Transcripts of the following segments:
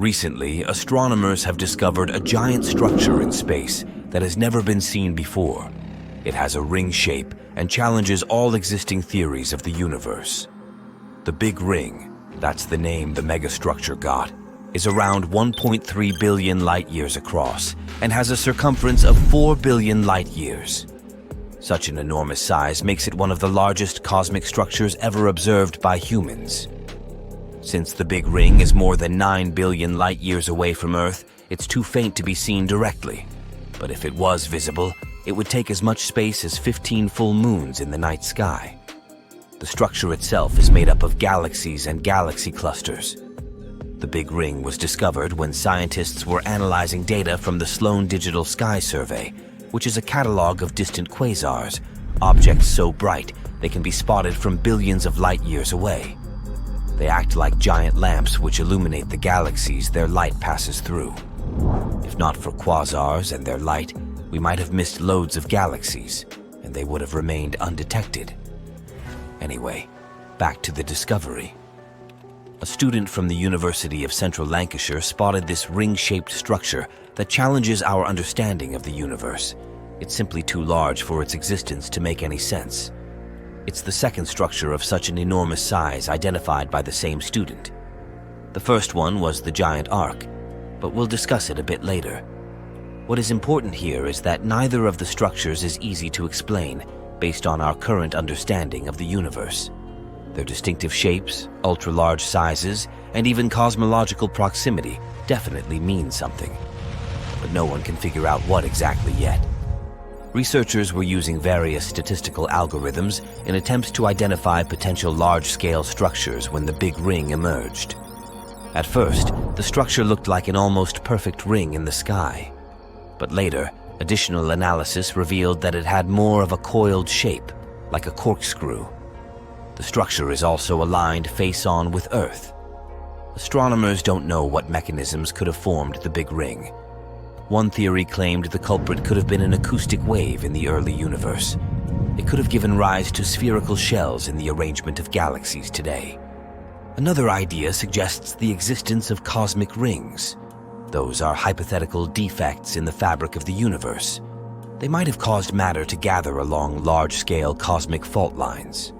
Recently, astronomers have discovered a giant structure in space that has never been seen before. It has a ring shape and challenges all existing theories of the universe. The Big Ring, that's the name the megastructure got, is around 1.3 billion light-years across and has a circumference of 4 billion light-years. Such an enormous size makes it one of the largest cosmic structures ever observed by humans. Since the Big Ring is more than 9 billion light-years away from Earth, it's too faint to be seen directly. But if it was visible, it would take as much space as 15 full moons in the night sky. The structure itself is made up of galaxies and galaxy clusters. The Big Ring was discovered when scientists were analyzing data from the Sloan Digital Sky Survey, which is a catalog of distant quasars, objects so bright they can be spotted from billions of light-years away. They act like giant lamps which illuminate the galaxies their light passes through. If not for quasars and their light, we might have missed loads of galaxies, and they would have remained undetected. Anyway, back to the discovery. A student from the University of Central Lancashire spotted this ring-shaped structure that challenges our understanding of the universe. It's simply too large for its existence to make any sense. It's the second structure of such an enormous size identified by the same student. The first one was the giant arc, but we'll discuss it a bit later. What is important here is that neither of the structures is easy to explain based on our current understanding of the universe. Their distinctive shapes, ultra-large sizes, and even cosmological proximity definitely mean something. But no one can figure out what exactly yet. Researchers were using various statistical algorithms in attempts to identify potential large-scale structures when the Big Ring emerged. At first, the structure looked like an almost perfect ring in the sky. But later, additional analysis revealed that it had more of a coiled shape, like a corkscrew. The structure is also aligned face-on with Earth. Astronomers don't know what mechanisms could have formed the Big Ring. One theory claimed the culprit could have been an acoustic wave in the early universe. It could have given rise to spherical shells in the arrangement of galaxies today. Another idea suggests the existence of cosmic rings. Those are hypothetical defects in the fabric of the universe. They might have caused matter to gather along large-scale cosmic fault lines.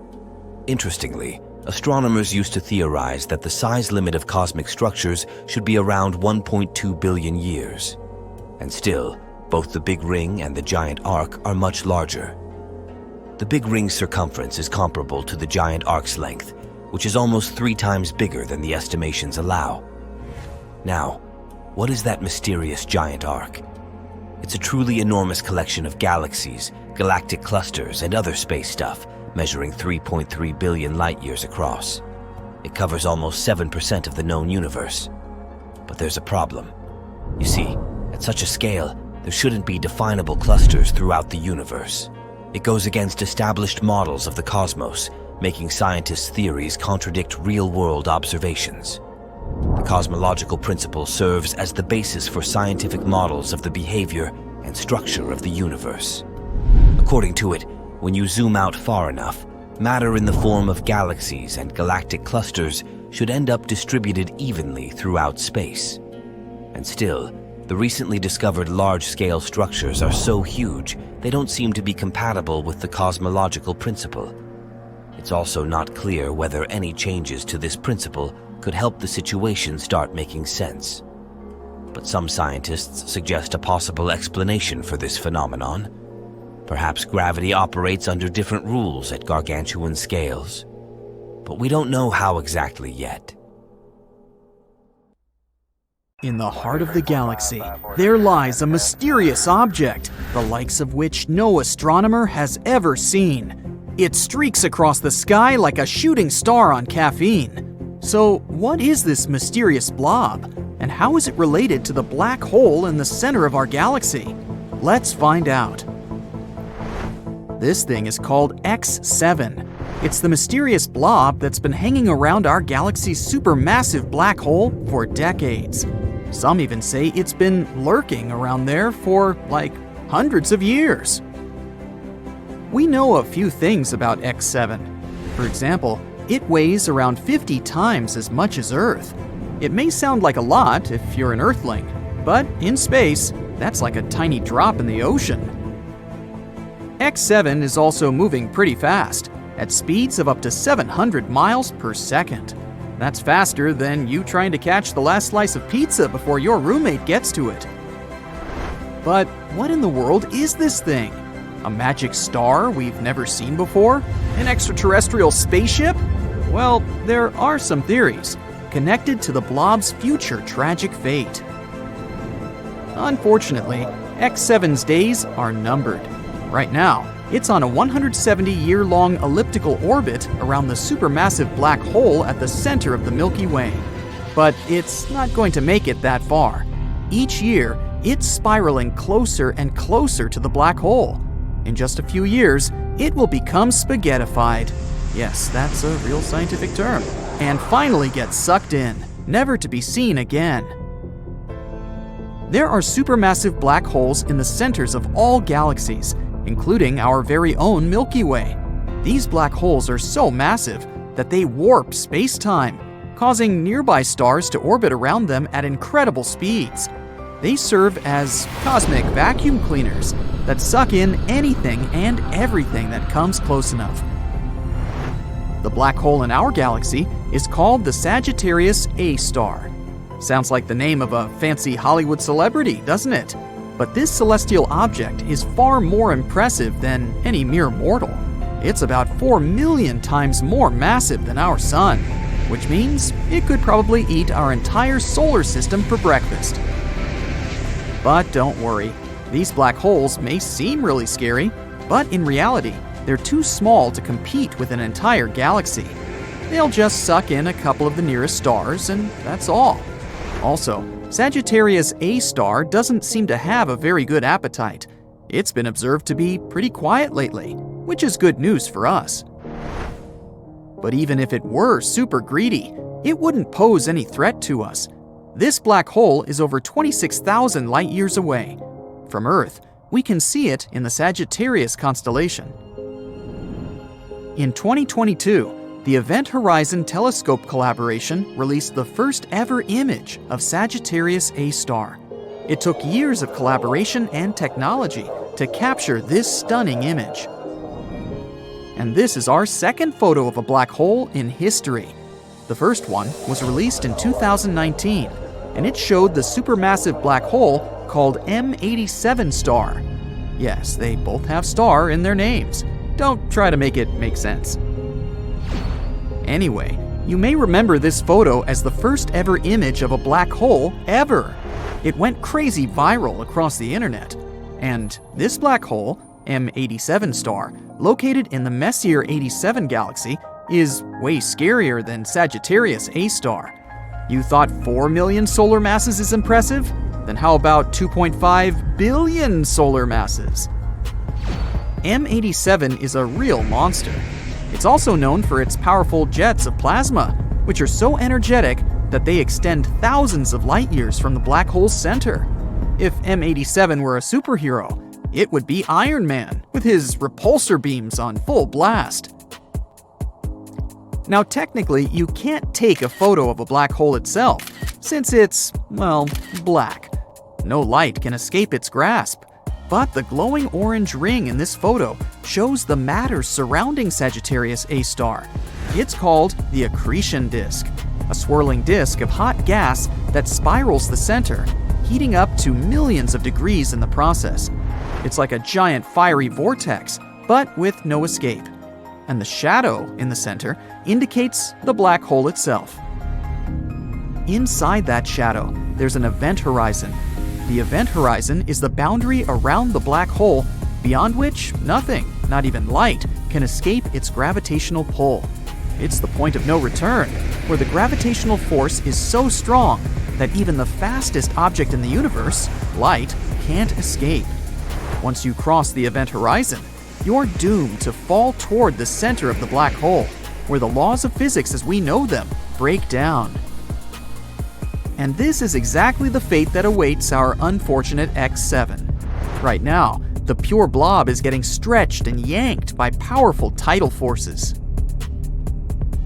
Interestingly, astronomers used to theorize that the size limit of cosmic structures should be around 1.2 billion years. And still, both the Big Ring and the giant arc are much larger. The Big Ring's circumference is comparable to the giant arc's length, which is almost 3 times bigger than the estimations allow. Now, what is that mysterious giant arc? It's a truly enormous collection of galaxies, galactic clusters, and other space stuff, measuring 3.3 billion light-years across. It covers almost 7% of the known universe. But there's a problem. You see, at such a scale, there shouldn't be definable clusters throughout the universe. It goes against established models of the cosmos, making scientists' theories contradict real-world observations. The cosmological principle serves as the basis for scientific models of the behavior and structure of the universe. According to it, when you zoom out far enough, matter in the form of galaxies and galactic clusters should end up distributed evenly throughout space. And still, the recently discovered large-scale structures are so huge they don't seem to be compatible with the cosmological principle. It's also not clear whether any changes to this principle could help the situation start making sense. But some scientists suggest a possible explanation for this phenomenon. Perhaps gravity operates under different rules at gargantuan scales. But we don't know how exactly yet. In the heart of the galaxy, there lies a mysterious object, the likes of which no astronomer has ever seen. It streaks across the sky like a shooting star on caffeine. So, what is this mysterious blob? And how is it related to the black hole in the center of our galaxy? Let's find out. This thing is called X7. It's the mysterious blob that's been hanging around our galaxy's supermassive black hole for decades. Some even say it's been lurking around there for, like, hundreds of years. We know a few things about X7. For example, it weighs around 50 times as much as Earth. It may sound like a lot if you're an Earthling, but in space, that's like a tiny drop in the ocean. X7 is also moving pretty fast, at speeds of up to 700 miles per second. That's faster than you trying to catch the last slice of pizza before your roommate gets to it. But what in the world is this thing? A magic star we've never seen before? An extraterrestrial spaceship? Well, there are some theories connected to the blob's future tragic fate. Unfortunately, X7's days are numbered. Right now, it's on a 170-year-long elliptical orbit around the supermassive black hole at the center of the Milky Way. But it's not going to make it that far. Each year, it's spiraling closer and closer to the black hole. In just a few years, it will become spaghettified. Yes, that's a real scientific term. And finally get sucked in, never to be seen again. There are supermassive black holes in the centers of all galaxies, including our very own Milky Way. These black holes are so massive that they warp space-time, causing nearby stars to orbit around them at incredible speeds. They serve as cosmic vacuum cleaners that suck in anything and everything that comes close enough. The black hole in our galaxy is called the Sagittarius A star. Sounds like the name of a fancy Hollywood celebrity, doesn't it? But this celestial object is far more impressive than any mere mortal. It's about 4 million times more massive than our sun, which means it could probably eat our entire solar system for breakfast. But don't worry, these black holes may seem really scary, but in reality, they're too small to compete with an entire galaxy. They'll just suck in a couple of the nearest stars, and that's all. Also, Sagittarius A star doesn't seem to have a very good appetite. It's been observed to be pretty quiet lately, which is good news for us. But even if it were super greedy, it wouldn't pose any threat to us. This black hole is over 26,000 light-years away. From Earth, we can see it in the Sagittarius constellation. In 2022, the Event Horizon Telescope collaboration released the first ever image of Sagittarius A star. It took years of collaboration and technology to capture this stunning image. And this is our second photo of a black hole in history. The first one was released in 2019, and it showed the supermassive black hole called M87 star. Yes, they both have star in their names. Don't try to make it make sense. Anyway, you may remember this photo as the first ever image of a black hole ever. It went crazy viral across the internet. And this black hole, M87 star, located in the Messier 87 galaxy, is way scarier than Sagittarius A star. You thought 4 million solar masses is impressive? Then how about 2.5 billion solar masses? M87 is a real monster. It's also known for its powerful jets of plasma, which are so energetic that they extend thousands of light years from the black hole's center. If M87 were a superhero, it would be Iron Man, with his repulsor beams on full blast. Now technically, you can't take a photo of a black hole itself, since it's, well, black. No light can escape its grasp. But the glowing orange ring in this photo shows the matter surrounding Sagittarius A star. It's called the accretion disk, a swirling disk of hot gas that spirals the center, heating up to millions of degrees in the process. It's like a giant fiery vortex, but with no escape. And the shadow in the center indicates the black hole itself. Inside that shadow, there's an event horizon. The event horizon is the boundary around the black hole, beyond which nothing, not even light, can escape its gravitational pull. It's the point of no return, where the gravitational force is so strong that even the fastest object in the universe, light, can't escape. Once you cross the event horizon, you're doomed to fall toward the center of the black hole, where the laws of physics as we know them break down. And this is exactly the fate that awaits our unfortunate X7. Right now, the pure blob is getting stretched and yanked by powerful tidal forces.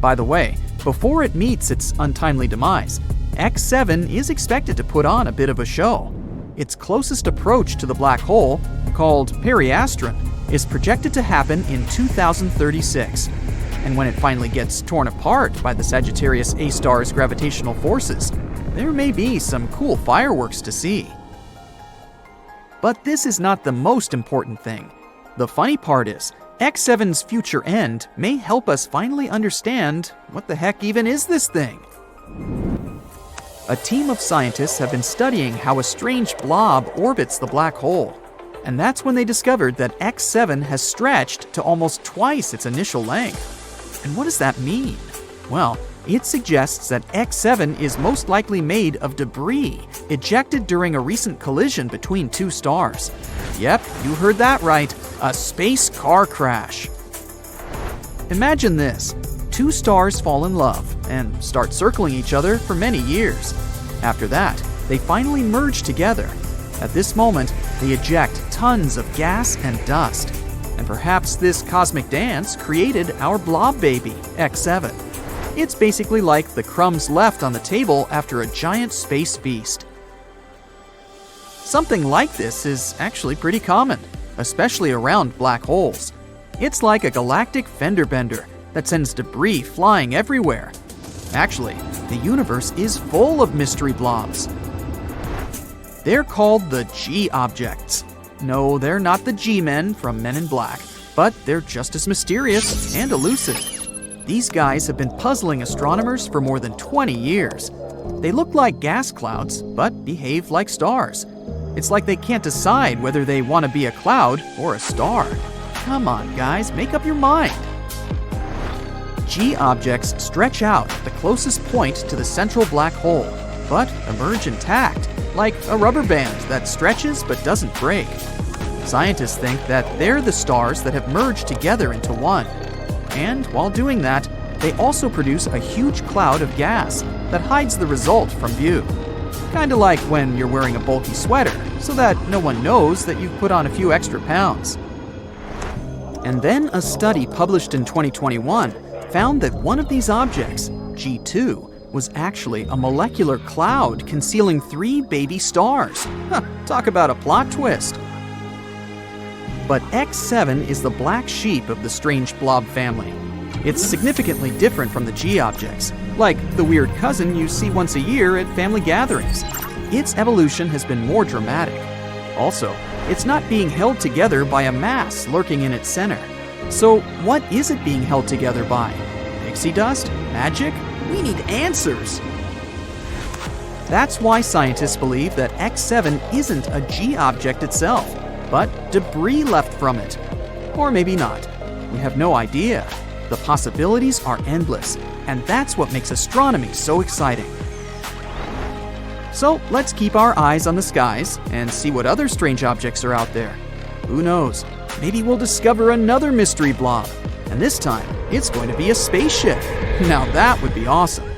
By the way, before it meets its untimely demise, X7 is expected to put on a bit of a show. Its closest approach to the black hole, called periastron, is projected to happen in 2036. And when it finally gets torn apart by the Sagittarius A star's gravitational forces, there may be some cool fireworks to see. But this is not the most important thing. The funny part is, X7's future end may help us finally understand what the heck even is this thing. A team of scientists have been studying how a strange blob orbits the black hole. And that's when they discovered that X7 has stretched to almost twice its initial length. And what does that mean? Well, it suggests that X7 is most likely made of debris ejected during a recent collision between two stars. Yep, you heard that right, a space car crash. Imagine this. Two stars fall in love and start circling each other for many years. After that, they finally merge together. At this moment, they eject tons of gas and dust. And perhaps this cosmic dance created our blob baby, X7. It's basically like the crumbs left on the table after a giant space feast. Something like this is actually pretty common, especially around black holes. It's like a galactic fender bender that sends debris flying everywhere. Actually, the universe is full of mystery blobs. They're called the G objects. No, they're not the G-men from Men in Black, but they're just as mysterious and elusive. These guys have been puzzling astronomers for more than 20 years. They look like gas clouds, but behave like stars. It's like they can't decide whether they want to be a cloud or a star. Come on, guys, make up your mind. G objects stretch out at the closest point to the central black hole, but emerge intact, like a rubber band that stretches but doesn't break. Scientists think that they're the stars that have merged together into one. And while doing that, they also produce a huge cloud of gas that hides the result from view. Kinda like when you're wearing a bulky sweater, so that no one knows that you've put on a few extra pounds. And then a study published in 2021 found that one of these objects, G2, was actually a molecular cloud concealing 3 baby stars. Talk about a plot twist. But X7 is the black sheep of the strange blob family. It's significantly different from the G objects, like the weird cousin you see once a year at family gatherings. Its evolution has been more dramatic. Also, it's not being held together by a mass lurking in its center. So what is it being held together by? Pixie dust? Magic? We need answers! That's why scientists believe that X7 isn't a G object itself, but debris left from it. Or maybe not. We have no idea. The possibilities are endless, and that's what makes astronomy so exciting. So let's keep our eyes on the skies and see what other strange objects are out there. Who knows? Maybe we'll discover another mystery blob, and this time it's going to be a spaceship. Now that would be awesome.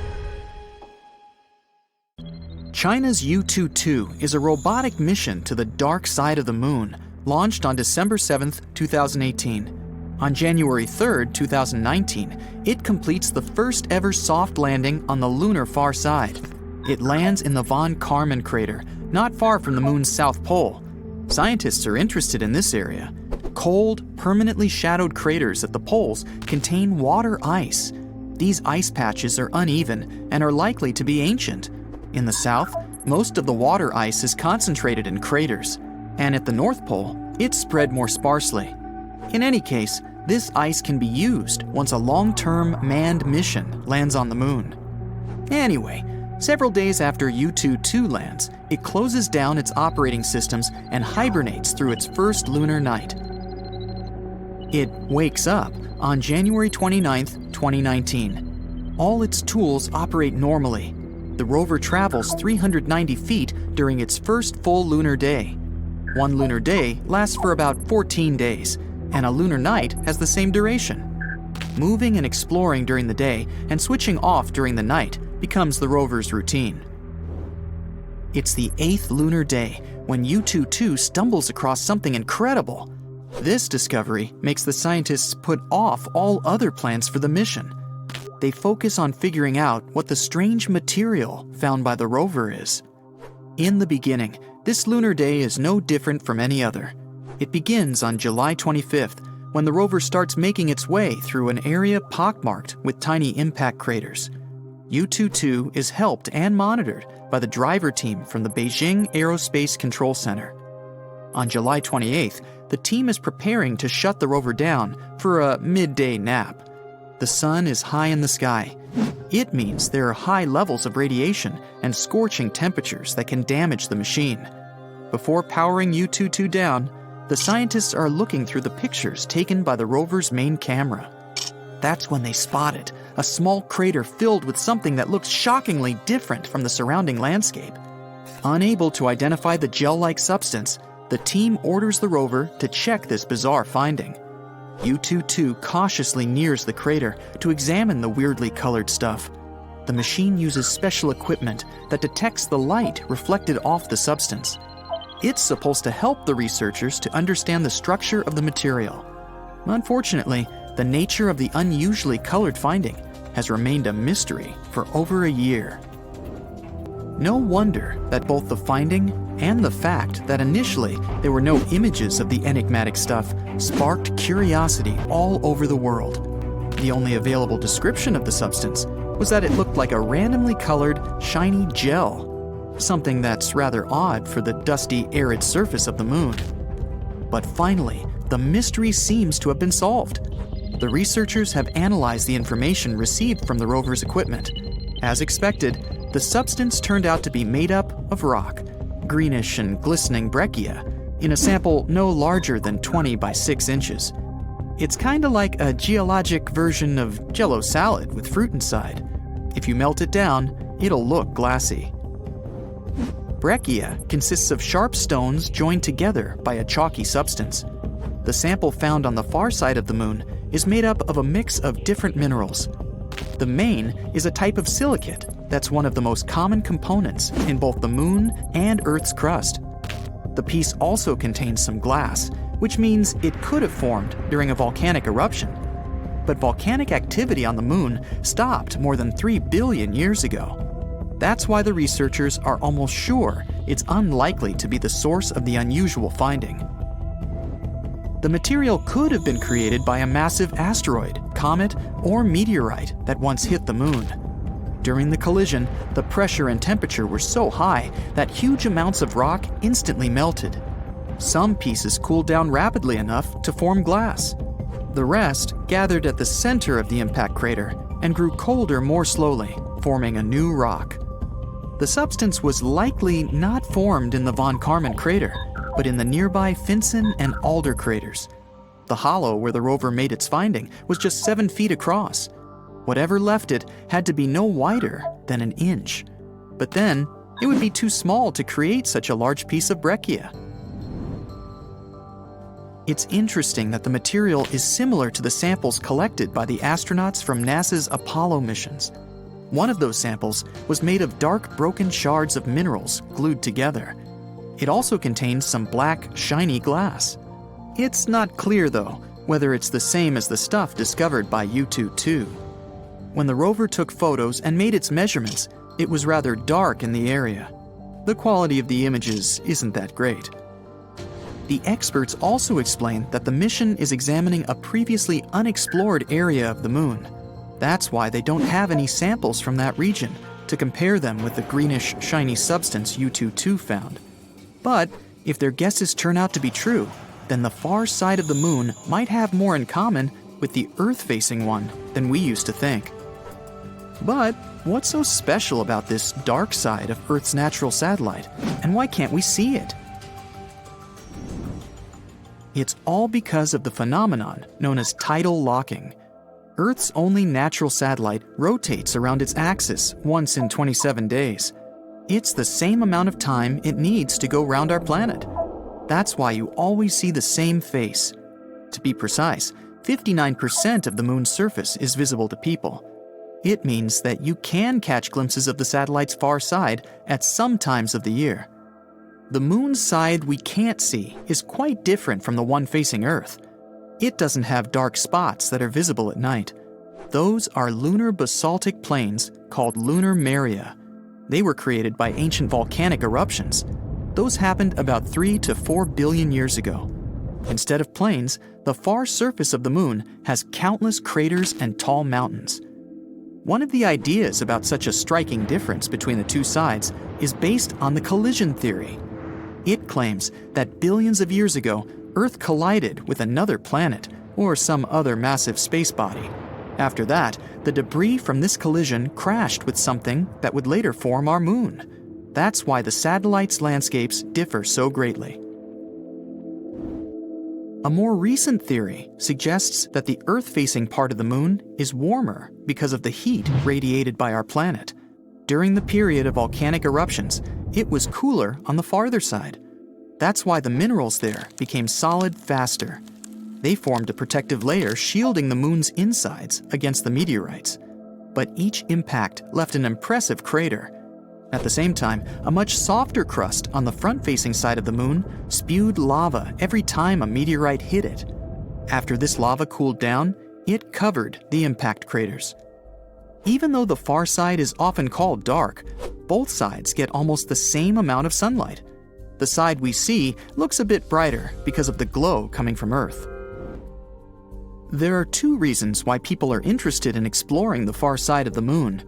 China's Yutu-2 is a robotic mission to the dark side of the moon, launched on December 7, 2018. On January 3, 2019, it completes the first ever soft landing on the lunar far side. It lands in the von Karman crater, not far from the moon's south pole. Scientists are interested in this area. Cold, permanently shadowed craters at the poles contain water ice. These ice patches are uneven and are likely to be ancient. In the south, most of the water ice is concentrated in craters, and at the North Pole, it's spread more sparsely. In any case, this ice can be used once a long-term manned mission lands on the moon. Anyway, several days after Yutu-2 lands, it closes down its operating systems and hibernates through its first lunar night. It wakes up on January 29, 2019. All its tools operate normally. The rover travels 390 feet during its first full lunar day. One lunar day lasts for about 14 days, and a lunar night has the same duration. Moving and exploring during the day and switching off during the night becomes the rover's routine. It's the 8th lunar day when Yutu-2 stumbles across something incredible. This discovery makes the scientists put off all other plans for the mission. They focus on figuring out what the strange material found by the rover is. In the beginning, this lunar day is no different from any other. It begins on July 25th, when the rover starts making its way through an area pockmarked with tiny impact craters. U-22 is helped and monitored by the driver team from the Beijing Aerospace Control Center. On July 28th, the team is preparing to shut the rover down for a midday nap. The sun is high in the sky. It means there are high levels of radiation and scorching temperatures that can damage the machine. Before powering U-22 down, the scientists are looking through the pictures taken by the rover's main camera. That's when they spotted a small crater filled with something that looks shockingly different from the surrounding landscape. Unable to identify the gel-like substance, the team orders the rover to check this bizarre finding. U-22 cautiously nears the crater to examine the weirdly colored stuff. The machine uses special equipment that detects the light reflected off the substance. It's supposed to help the researchers to understand the structure of the material. Unfortunately, the nature of the unusually colored finding has remained a mystery for over a year. No wonder that both the finding and the fact that initially there were no images of the enigmatic stuff sparked curiosity all over the world. The only available description of the substance was that it looked like a randomly colored, shiny gel, something that's rather odd for the dusty, arid surface of the moon. But finally, the mystery seems to have been solved. The researchers have analyzed the information received from the rover's equipment. As expected, the substance turned out to be made up of rock, greenish and glistening breccia, in a sample no larger than 20 by 6 inches. It's kinda like a geologic version of Jell-O salad with fruit inside. If you melt it down, it'll look glassy. Breccia consists of sharp stones joined together by a chalky substance. The sample found on the far side of the moon is made up of a mix of different minerals. The main is a type of silicate that's one of the most common components in both the moon and Earth's crust. The piece also contains some glass, which means it could have formed during a volcanic eruption. But volcanic activity on the moon stopped more than 3 billion years ago. That's why the researchers are almost sure it's unlikely to be the source of the unusual finding. The material could have been created by a massive asteroid, comet, or meteorite that once hit the moon. During the collision, the pressure and temperature were so high that huge amounts of rock instantly melted. Some pieces cooled down rapidly enough to form glass. The rest gathered at the center of the impact crater and grew colder more slowly, forming a new rock. The substance was likely not formed in the Von Karman crater, but in the nearby Finsen and Alder craters. The hollow where the rover made its finding was just 7 feet across. Whatever left it had to be no wider than an inch. But then, it would be too small to create such a large piece of breccia. It's interesting that the material is similar to the samples collected by the astronauts from NASA's Apollo missions. One of those samples was made of dark, broken shards of minerals glued together. It also contains some black, shiny glass. It's not clear, though, whether it's the same as the stuff discovered by U-22. When the rover took photos and made its measurements, it was rather dark in the area. The quality of the images isn't that great. The experts also explain that the mission is examining a previously unexplored area of the moon. That's why they don't have any samples from that region to compare them with the greenish, shiny substance U-22 found. But if their guesses turn out to be true, then the far side of the moon might have more in common with the Earth-facing one than we used to think. But what's so special about this dark side of Earth's natural satellite, and why can't we see it? It's all because of the phenomenon known as tidal locking. Earth's only natural satellite rotates around its axis once in 27 days. It's the same amount of time it needs to go round our planet. That's why you always see the same face. To be precise, 59% of the moon's surface is visible to people. It means that you can catch glimpses of the satellite's far side at some times of the year. The moon's side we can't see is quite different from the one facing Earth. It doesn't have dark spots that are visible at night. Those are lunar basaltic plains called lunar maria. They were created by ancient volcanic eruptions. Those happened about 3 to 4 billion years ago. Instead of plains, the far surface of the moon has countless craters and tall mountains. One of the ideas about such a striking difference between the two sides is based on the collision theory. It claims that billions of years ago, Earth collided with another planet or some other massive space body. After that, the debris from this collision crashed with something that would later form our moon. That's why the satellite's landscapes differ so greatly. A more recent theory suggests that the Earth-facing part of the moon is warmer because of the heat radiated by our planet. During the period of volcanic eruptions, it was cooler on the farther side. That's why the minerals there became solid faster. They formed a protective layer shielding the moon's insides against the meteorites. But each impact left an impressive crater. At the same time, a much softer crust on the front-facing side of the moon spewed lava every time a meteorite hit it. After this lava cooled down, it covered the impact craters. Even though the far side is often called dark, both sides get almost the same amount of sunlight. The side we see looks a bit brighter because of the glow coming from Earth. There are two reasons why people are interested in exploring the far side of the moon.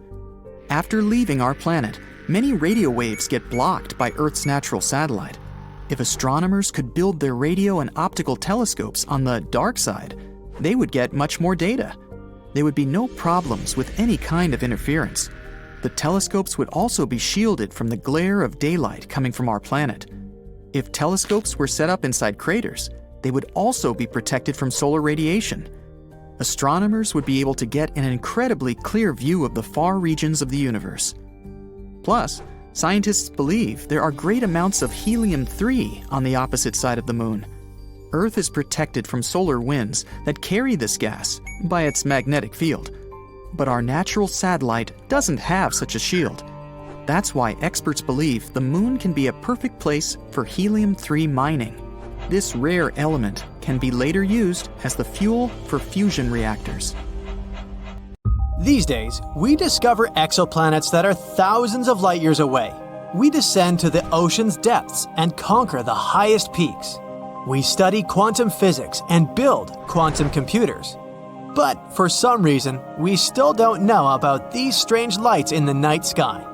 After leaving our planet, many radio waves get blocked by Earth's natural satellite. If astronomers could build their radio and optical telescopes on the dark side, they would get much more data. There would be no problems with any kind of interference. The telescopes would also be shielded from the glare of daylight coming from our planet. If telescopes were set up inside craters, they would also be protected from solar radiation. Astronomers would be able to get an incredibly clear view of the far regions of the universe. Plus, scientists believe there are great amounts of helium-3 on the opposite side of the moon. Earth is protected from solar winds that carry this gas by its magnetic field. But our natural satellite doesn't have such a shield. That's why experts believe the moon can be a perfect place for helium-3 mining. This rare element can be later used as the fuel for fusion reactors. These days, we discover exoplanets that are thousands of light years away. We descend to the ocean's depths and conquer the highest peaks. We study quantum physics and build quantum computers. But for some reason, we still don't know about these strange lights in the night sky.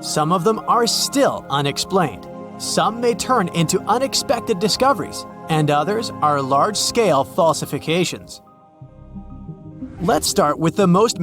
Some of them are still unexplained. Some may turn into unexpected discoveries, and others are large-scale falsifications. Let's start with the most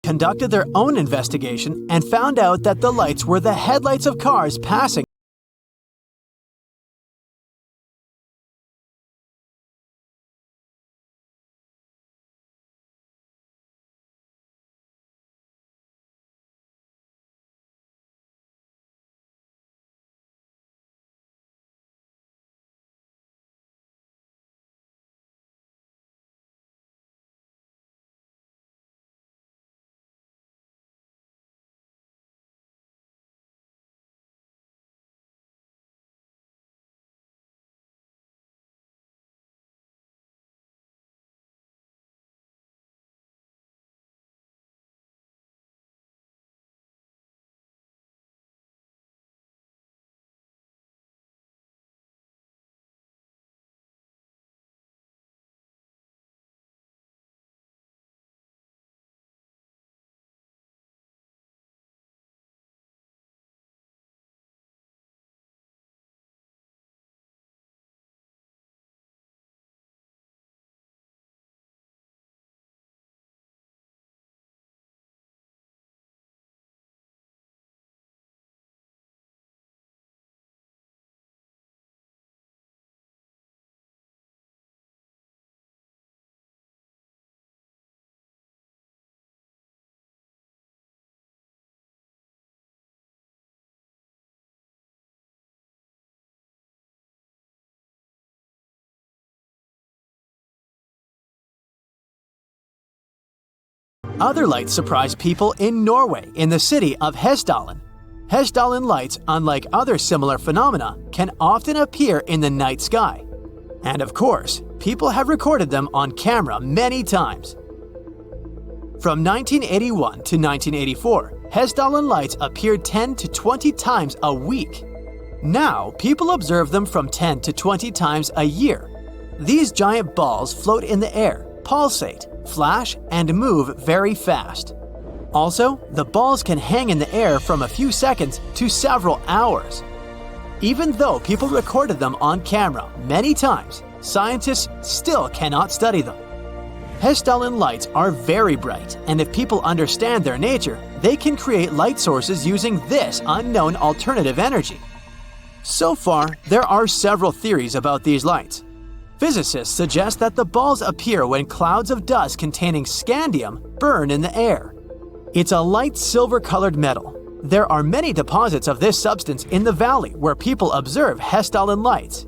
conducted their own investigation and found out that the lights were the headlights of cars passing Other lights surprise people in Norway in the city of Hessdalen. Hessdalen lights, unlike other similar phenomena, can often appear in the night sky. And of course, people have recorded them on camera many times. From 1981 to 1984, Hessdalen lights appeared 10 to 20 times a week. Now, people observe them from 10 to 20 times a year. These giant balls float in the air, pulsate, flash, and move very fast. Also, the balls can hang in the air from a few seconds to several hours. Even though people recorded them on camera many times, scientists still cannot study them. Hessdalen lights are very bright, and if people understand their nature, they can create light sources using this unknown alternative energy. So far, there are several theories about these lights. Physicists suggest that the balls appear when clouds of dust containing scandium burn in the air. It's a light silver-colored metal. There are many deposits of this substance in the valley where people observe Hessdalen lights.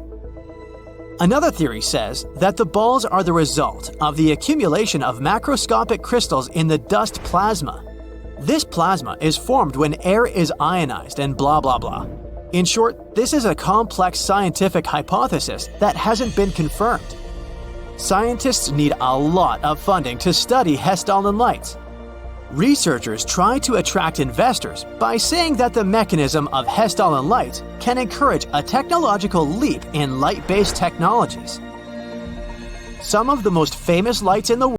Another theory says that the balls are the result of the accumulation of macroscopic crystals in the dust plasma. This plasma is formed when air is ionized and blah blah blah. In short, this is a complex scientific hypothesis that hasn't been confirmed. Scientists need a lot of funding to study Hessdalen lights. Researchers try to attract investors by saying that the mechanism of Hessdalen lights can encourage a technological leap in light-based technologies. Some of the most famous lights in the world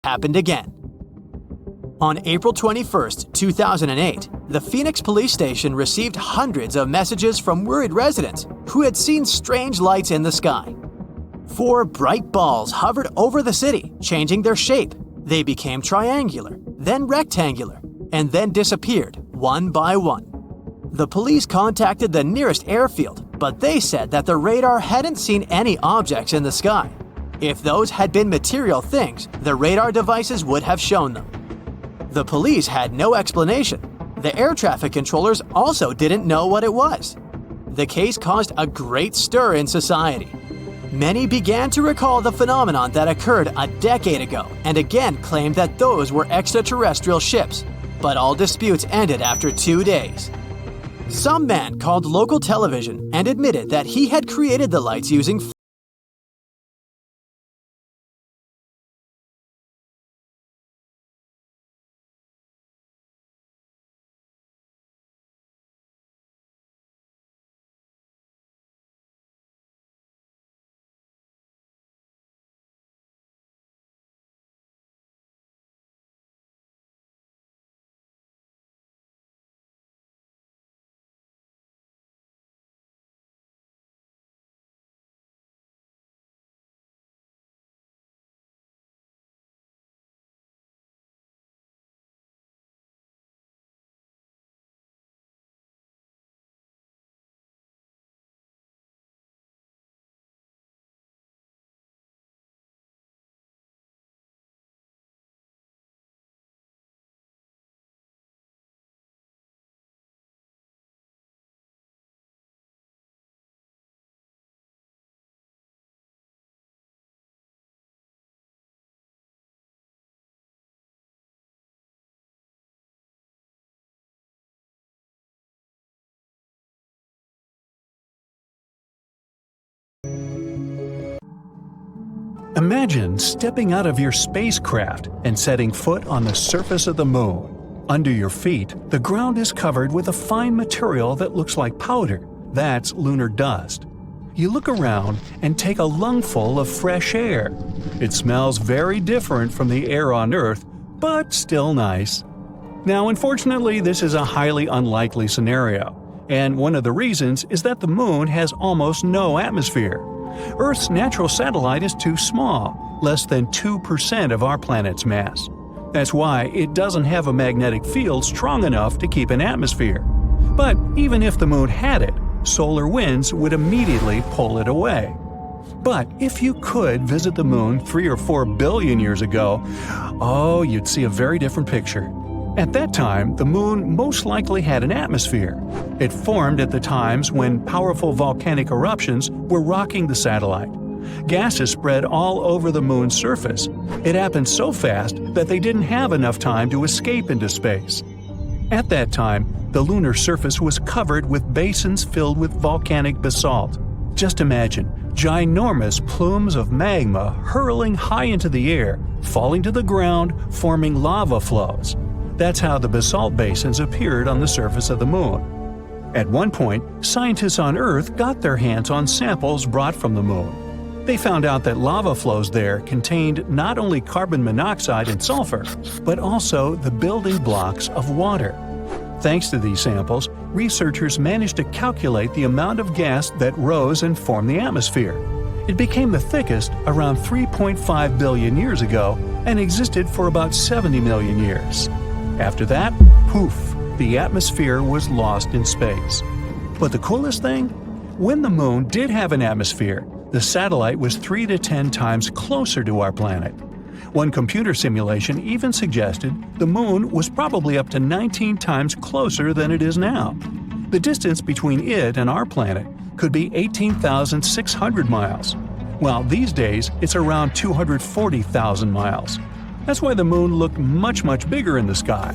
happened again. On April 21, 2008, the Phoenix police station received hundreds of messages from worried residents who had seen strange lights in the sky. 4 bright balls hovered over the city, changing their shape. They became triangular, then rectangular, and then disappeared one by one. The police contacted the nearest airfield, but they said that the radar hadn't seen any objects in the sky. If those had been material things, the radar devices would have shown them. The police had no explanation. The air traffic controllers also didn't know what it was. The case caused a great stir in society. Many began to recall the phenomenon that occurred a decade ago and again claimed that those were extraterrestrial ships, but all disputes ended after 2 days. Some man called local television and admitted that he had created the lights using Imagine stepping out of your spacecraft and setting foot on the surface of the moon. Under your feet, the ground is covered with a fine material that looks like powder. That's lunar dust. You look around and take a lungful of fresh air. It smells very different from the air on Earth, but still nice. Now, unfortunately, this is a highly unlikely scenario, and one of the reasons is that the moon has almost no atmosphere. Earth's natural satellite is too small, less than 2% of our planet's mass. That's why it doesn't have a magnetic field strong enough to keep an atmosphere. But even if the moon had it, solar winds would immediately pull it away. But if you could visit the moon 3 or 4 billion years ago, you'd see a very different picture. At that time, the moon most likely had an atmosphere. It formed at the times when powerful volcanic eruptions were rocking the satellite. Gases spread all over the moon's surface. It happened so fast that they didn't have enough time to escape into space. At that time, the lunar surface was covered with basins filled with volcanic basalt. Just imagine ginormous plumes of magma hurling high into the air, falling to the ground, forming lava flows. That's how the basalt basins appeared on the surface of the moon. At one point, scientists on Earth got their hands on samples brought from the moon. They found out that lava flows there contained not only carbon monoxide and sulfur, but also the building blocks of water. Thanks to these samples, researchers managed to calculate the amount of gas that rose and formed the atmosphere. It became the thickest around 3.5 billion years ago and existed for about 70 million years. After that, poof, the atmosphere was lost in space. But the coolest thing? When the moon did have an atmosphere, the satellite was 3 to 10 times closer to our planet. One computer simulation even suggested the moon was probably up to 19 times closer than it is now. The distance between it and our planet could be 18,600 miles, while these days it's around 240,000 miles. That's why the moon looked much bigger in the sky.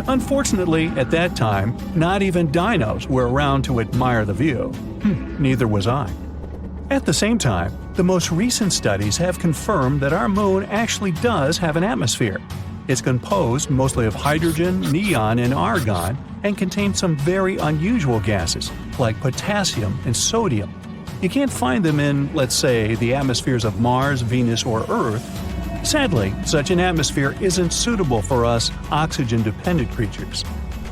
Unfortunately, at that time, not even dinos were around to admire the view. Neither was I. At the same time, the most recent studies have confirmed that our moon actually does have an atmosphere. It's composed mostly of hydrogen, neon, and argon, and contains some very unusual gases, like potassium and sodium. You can't find them in, let's say, the atmospheres of Mars, Venus, or Earth. Sadly, such an atmosphere isn't suitable for us oxygen-dependent creatures.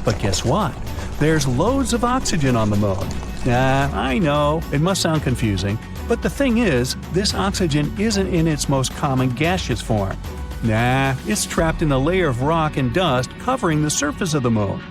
But guess what? There's loads of oxygen on the moon. I know, it must sound confusing, but the thing is, this oxygen isn't in its most common gaseous form. It's trapped in a layer of rock and dust covering the surface of the moon.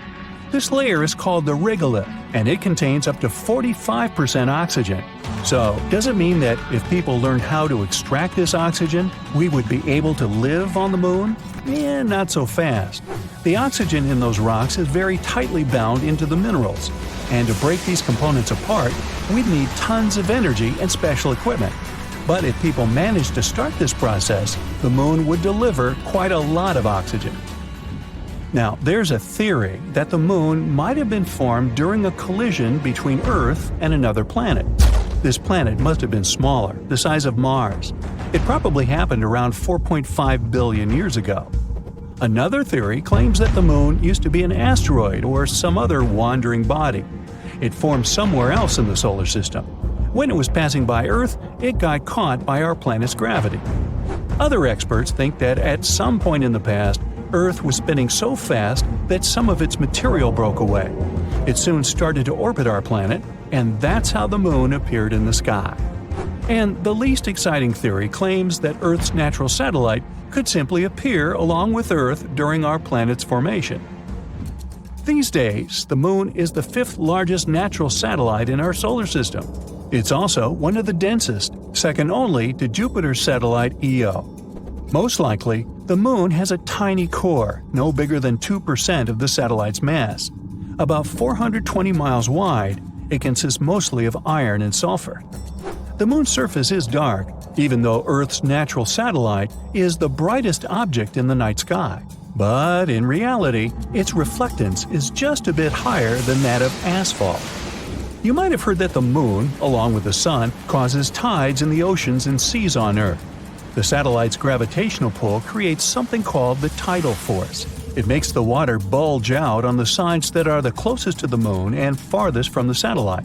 This layer is called the regolith, and it contains up to 45% oxygen. So, does it mean that if people learned how to extract this oxygen, we would be able to live on the moon? Not so fast. The oxygen in those rocks is very tightly bound into the minerals, and to break these components apart, we'd need tons of energy and special equipment. But if people managed to start this process, the moon would deliver quite a lot of oxygen. Now, there's a theory that the moon might have been formed during a collision between Earth and another planet. This planet must have been smaller, the size of Mars. It probably happened around 4.5 billion years ago. Another theory claims that the moon used to be an asteroid or some other wandering body. It formed somewhere else in the solar system. When it was passing by Earth, it got caught by our planet's gravity. Other experts think that at some point in the past, Earth was spinning so fast that some of its material broke away. It soon started to orbit our planet, and that's how the moon appeared in the sky. And the least exciting theory claims that Earth's natural satellite could simply appear along with Earth during our planet's formation. These days, the moon is the 5th largest natural satellite in our solar system. It's also one of the densest, second only to Jupiter's satellite Io. Most likely, the moon has a tiny core, no bigger than 2% of the satellite's mass. About 420 miles wide, it consists mostly of iron and sulfur. The moon's surface is dark, even though Earth's natural satellite is the brightest object in the night sky. But in reality, its reflectance is just a bit higher than that of asphalt. You might have heard that the moon, along with the sun, causes tides in the oceans and seas on Earth. The satellite's gravitational pull creates something called the tidal force. It makes the water bulge out on the sides that are the closest to the moon and farthest from the satellite.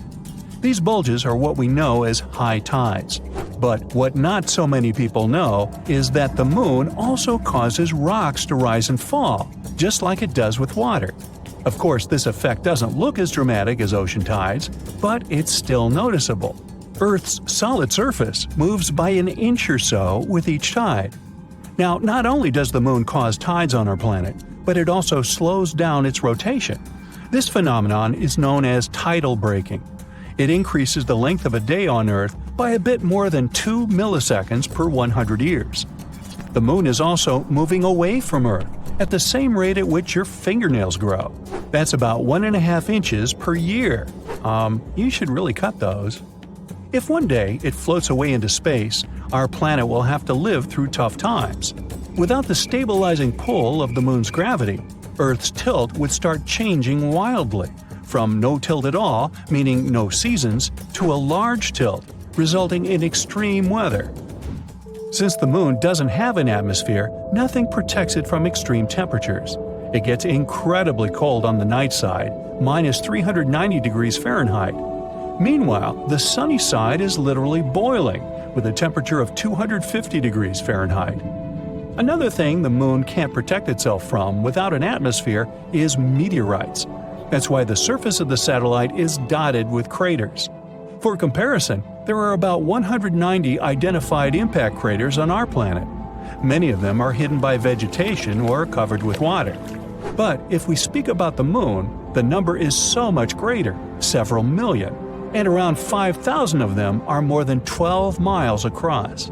These bulges are what we know as high tides. But what not so many people know is that the moon also causes rocks to rise and fall, just like it does with water. Of course, this effect doesn't look as dramatic as ocean tides, but it's still noticeable. Earth's solid surface moves by an inch or so with each tide. Now, not only does the moon cause tides on our planet, but it also slows down its rotation. This phenomenon is known as tidal braking. It increases the length of a day on Earth by a bit more than 2 milliseconds per 100 years. The moon is also moving away from Earth at the same rate at which your fingernails grow. That's about 1.5 inches per year. You should really cut those. If one day it floats away into space, our planet will have to live through tough times. Without the stabilizing pull of the moon's gravity, Earth's tilt would start changing wildly, from no tilt at all, meaning no seasons, to a large tilt, resulting in extreme weather. Since the moon doesn't have an atmosphere, nothing protects it from extreme temperatures. It gets incredibly cold on the night side, minus 390 degrees Fahrenheit. Meanwhile, the sunny side is literally boiling, with a temperature of 250 degrees Fahrenheit. Another thing the moon can't protect itself from without an atmosphere is meteorites. That's why the surface of the satellite is dotted with craters. For comparison, there are about 190 identified impact craters on our planet. Many of them are hidden by vegetation or covered with water. But if we speak about the moon, the number is so much greater, several million, and around 5,000 of them are more than 12 miles across.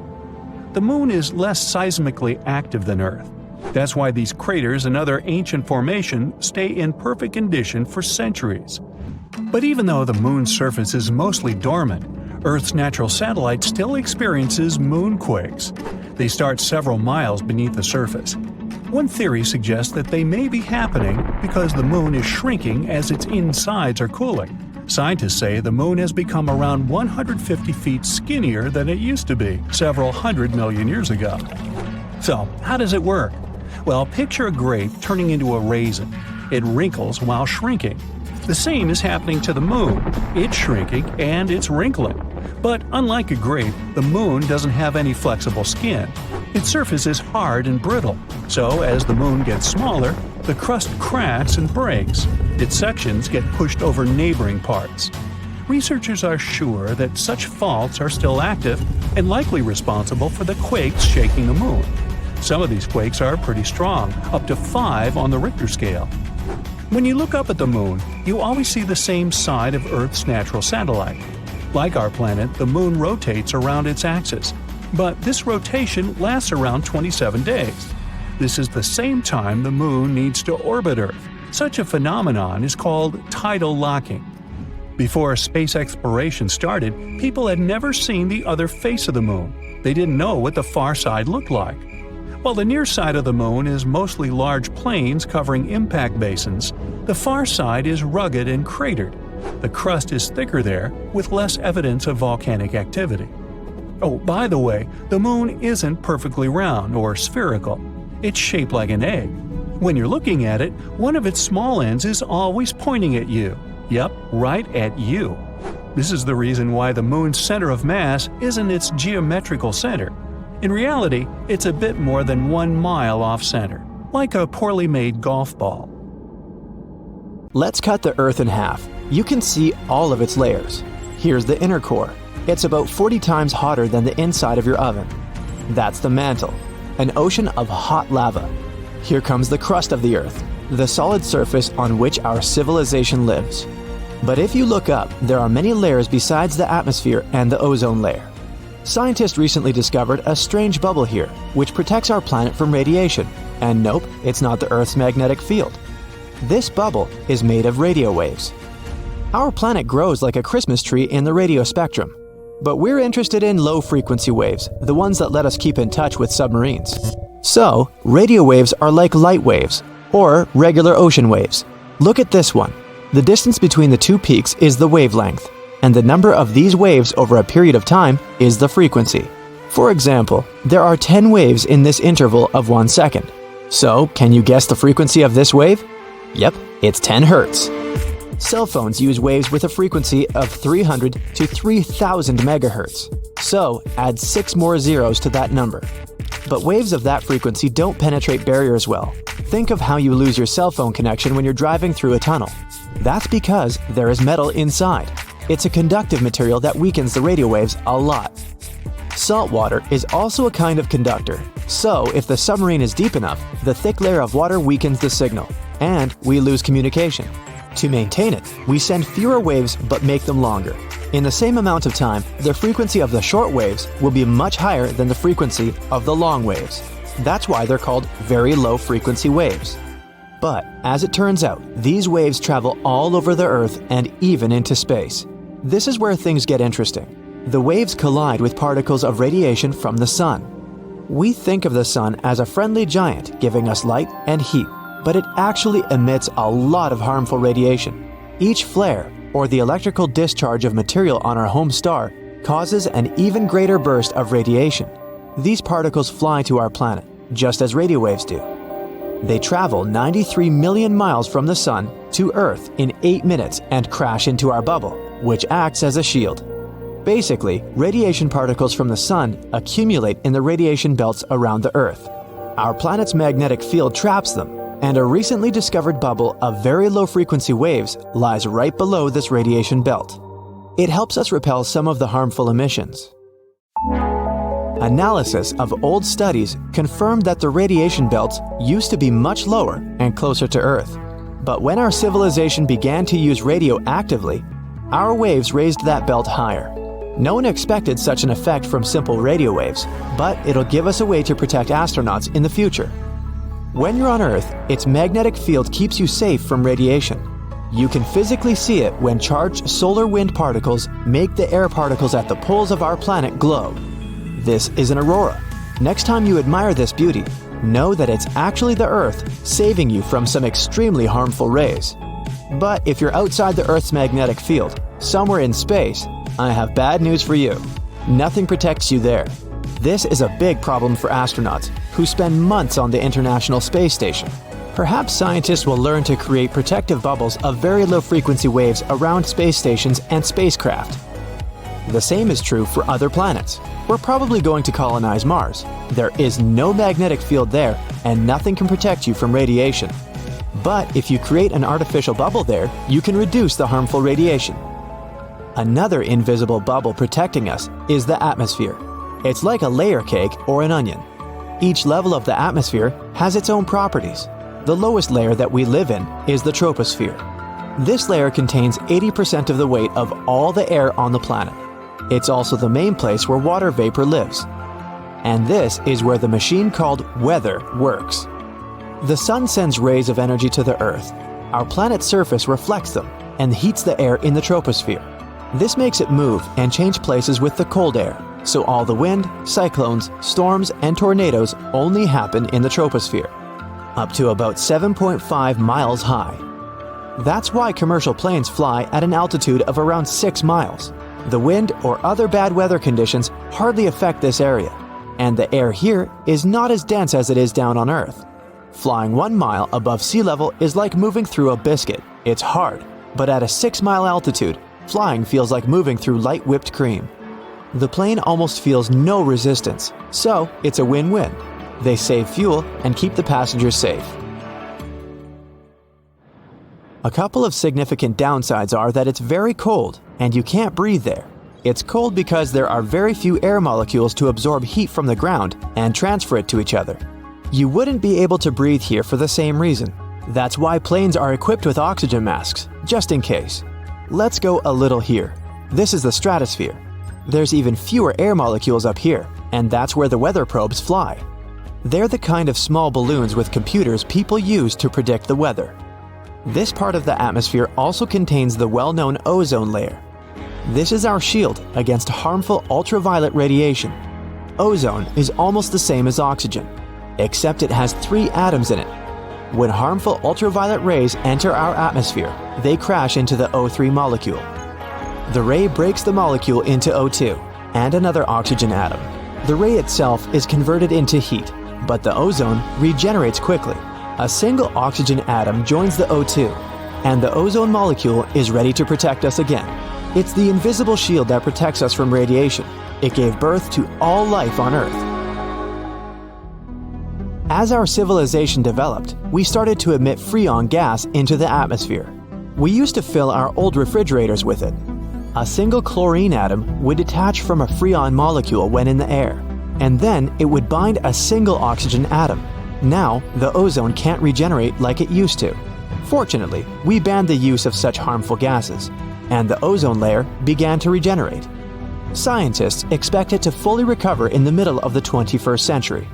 The moon is less seismically active than Earth. That's why these craters and other ancient formations stay in perfect condition for centuries. But even though the moon's surface is mostly dormant, Earth's natural satellite still experiences moonquakes. They start several miles beneath the surface. One theory suggests that they may be happening because the moon is shrinking as its insides are cooling. Scientists say the moon has become around 150 feet skinnier than it used to be several 100 million years ago. So, how does it work? Well, picture a grape turning into a raisin. It wrinkles while shrinking. The same is happening to the moon. It's shrinking and it's wrinkling. But unlike a grape, the moon doesn't have any flexible skin. Its surface is hard and brittle. So as the moon gets smaller, the crust cracks and breaks. Its sections get pushed over neighboring parts. Researchers are sure that such faults are still active and likely responsible for the quakes shaking the moon. Some of these quakes are pretty strong, up to 5 on the Richter scale. When you look up at the moon, you always see the same side of Earth's natural satellite. Like our planet, the moon rotates around its axis, but this rotation lasts around 27 days. This is the same time the moon needs to orbit Earth. Such a phenomenon is called tidal locking. Before space exploration started, people had never seen the other face of the moon. They didn't know what the far side looked like. While the near side of the moon is mostly large plains covering impact basins, the far side is rugged and cratered. The crust is thicker there, with less evidence of volcanic activity. Oh, by the way, the moon isn't perfectly round or spherical. It's shaped like an egg. When you're looking at it, one of its small ends is always pointing at you. Yep, right at you. This is the reason why the moon's center of mass isn't its geometrical center. In reality, it's a bit more than 1 mile off-center, like a poorly made golf ball. Let's cut the Earth in half. You can see all of its layers. Here's the inner core. It's about 40 times hotter than the inside of your oven. That's the mantle, an ocean of hot lava. Here comes the crust of the Earth, the solid surface on which our civilization lives. But if you look up, there are many layers besides the atmosphere and the ozone layer. Scientists recently discovered a strange bubble here, which protects our planet from radiation. And nope, it's not the Earth's magnetic field. This bubble is made of radio waves. Our planet grows like a Christmas tree in the radio spectrum. But we're interested in low-frequency waves, the ones that let us keep in touch with submarines. So, radio waves are like light waves, or regular ocean waves. Look at this one. The distance between the two peaks is the wavelength, and the number of these waves over a period of time is the frequency. For example, there are 10 waves in this interval of 1 second. So, can you guess the frequency of this wave? Yep, it's 10 Hertz. Cell phones use waves with a frequency of 300 to 3000 megahertz. So, add 6 more zeros to that number. But waves of that frequency don't penetrate barriers well. Think of how you lose your cell phone connection when you're driving through a tunnel. That's because there is metal inside. It's a conductive material that weakens the radio waves a lot. Salt water is also a kind of conductor, so if the submarine is deep enough, the thick layer of water weakens the signal, and we lose communication. To maintain it, we send fewer waves but make them longer. In the same amount of time, the frequency of the short waves will be much higher than the frequency of the long waves. That's why they're called very low frequency waves. But, as it turns out, these waves travel all over the Earth and even into space. This is where things get interesting. The waves collide with particles of radiation from the Sun. We think of the Sun as a friendly giant giving us light and heat, but it actually emits a lot of harmful radiation. Each flare, or the electrical discharge of material on our home star, causes an even greater burst of radiation. These particles fly to our planet, just as radio waves do. They travel 93 million miles from the Sun to Earth in 8 minutes and crash into our bubble, which acts as a shield. Basically, radiation particles from the Sun accumulate in the radiation belts around the Earth. Our planet's magnetic field traps them, and a recently discovered bubble of very low-frequency waves lies right below this radiation belt. It helps us repel some of the harmful emissions. Analysis of old studies confirmed that the radiation belts used to be much lower and closer to Earth. But when our civilization began to use radio actively, our waves raised that belt higher. No one expected such an effect from simple radio waves, but it'll give us a way to protect astronauts in the future. When you're on Earth, its magnetic field keeps you safe from radiation. You can physically see it when charged solar wind particles make the air particles at the poles of our planet glow. This is an aurora. Next time you admire this beauty, know that it's actually the Earth saving you from some extremely harmful rays. But if you're outside the Earth's magnetic field, somewhere in space, I have bad news for you. Nothing protects you there. This is a big problem for astronauts who spend months on the International Space Station. Perhaps scientists will learn to create protective bubbles of very low frequency waves around space stations and spacecraft. The same is true for other planets. We're probably going to colonize Mars. There is no magnetic field there, and nothing can protect you from radiation. But if you create an artificial bubble there, you can reduce the harmful radiation. Another invisible bubble protecting us is the atmosphere. It's like a layer cake or an onion. Each level of the atmosphere has its own properties. The lowest layer that we live in is the troposphere. This layer contains 80% of the weight of all the air on the planet. It's also the main place where water vapor lives. And this is where the machine called weather works. The Sun sends rays of energy to the Earth. Our planet's surface reflects them and heats the air in the troposphere. This makes it move and change places with the cold air, so all the wind, cyclones, storms, and tornadoes only happen in the troposphere, up to about 7.5 miles high. That's why commercial planes fly at an altitude of around 6 miles. The wind or other bad weather conditions hardly affect this area, and the air here is not as dense as it is down on Earth. Flying 1 mile above sea level is like moving through a biscuit. It's hard, but at a 6-mile altitude, flying feels like moving through light whipped cream. The plane almost feels no resistance, so it's a win-win. They save fuel and keep the passengers safe. A couple of significant downsides are that it's very cold and you can't breathe there. It's cold because there are very few air molecules to absorb heat from the ground and transfer it to each other. You wouldn't be able to breathe here for the same reason. That's why planes are equipped with oxygen masks, just in case. Let's go a little here. This is the stratosphere. There's even fewer air molecules up here, and that's where the weather probes fly. They're the kind of small balloons with computers people use to predict the weather. This part of the atmosphere also contains the well-known ozone layer. This is our shield against harmful ultraviolet radiation. Ozone is almost the same as oxygen, except it has 3 atoms in it. When harmful ultraviolet rays enter our atmosphere, they crash into the O3 molecule. The ray breaks the molecule into O2 and another oxygen atom. The ray itself is converted into heat, but the ozone regenerates quickly. A single oxygen atom joins the O2, and the ozone molecule is ready to protect us again. It's the invisible shield that protects us from radiation. It gave birth to all life on Earth. As our civilization developed, we started to emit freon gas into the atmosphere. We used to fill our old refrigerators with it. A single chlorine atom would detach from a freon molecule when in the air, and then it would bind a single oxygen atom. Now, the ozone can't regenerate like it used to. Fortunately, we banned the use of such harmful gases, and the ozone layer began to regenerate. Scientists expect it to fully recover in the middle of the 21st century.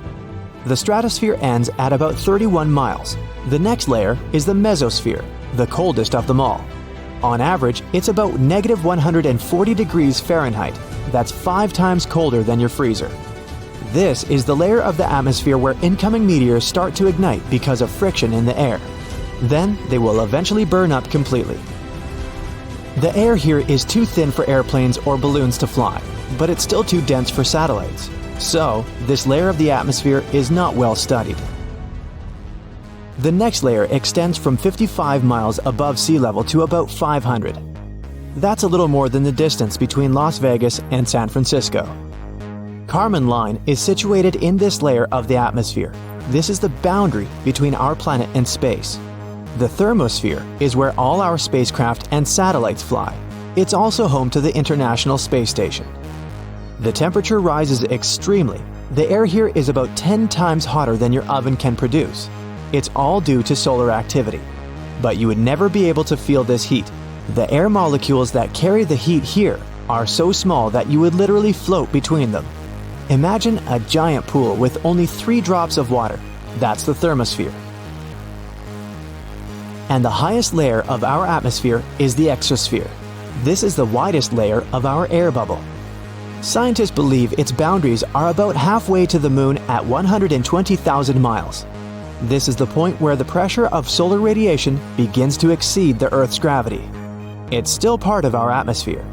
The stratosphere ends at about 31 miles. The next layer is the mesosphere, the coldest of them all. On average, it's about negative 140 degrees Fahrenheit. That's 5 times colder than your freezer. This is the layer of the atmosphere where incoming meteors start to ignite because of friction in the air. Then they will eventually burn up completely. The air here is too thin for airplanes or balloons to fly, but it's still too dense for satellites. So, this layer of the atmosphere is not well studied. The next layer extends from 55 miles above sea level to about 500. That's a little more than the distance between Las Vegas and San Francisco. Kármán line is situated in this layer of the atmosphere. This is the boundary between our planet and space. The thermosphere is where all our spacecraft and satellites fly. It's also home to the International Space Station. The temperature rises extremely. The air here is about 10 times hotter than your oven can produce. It's all due to solar activity. But you would never be able to feel this heat. The air molecules that carry the heat here are so small that you would literally float between them. Imagine a giant pool with only 3 drops of water. That's the thermosphere. And the highest layer of our atmosphere is the exosphere. This is the widest layer of our air bubble. Scientists believe its boundaries are about halfway to the Moon at 120,000 miles. This is the point where the pressure of solar radiation begins to exceed the Earth's gravity. It's still part of our atmosphere.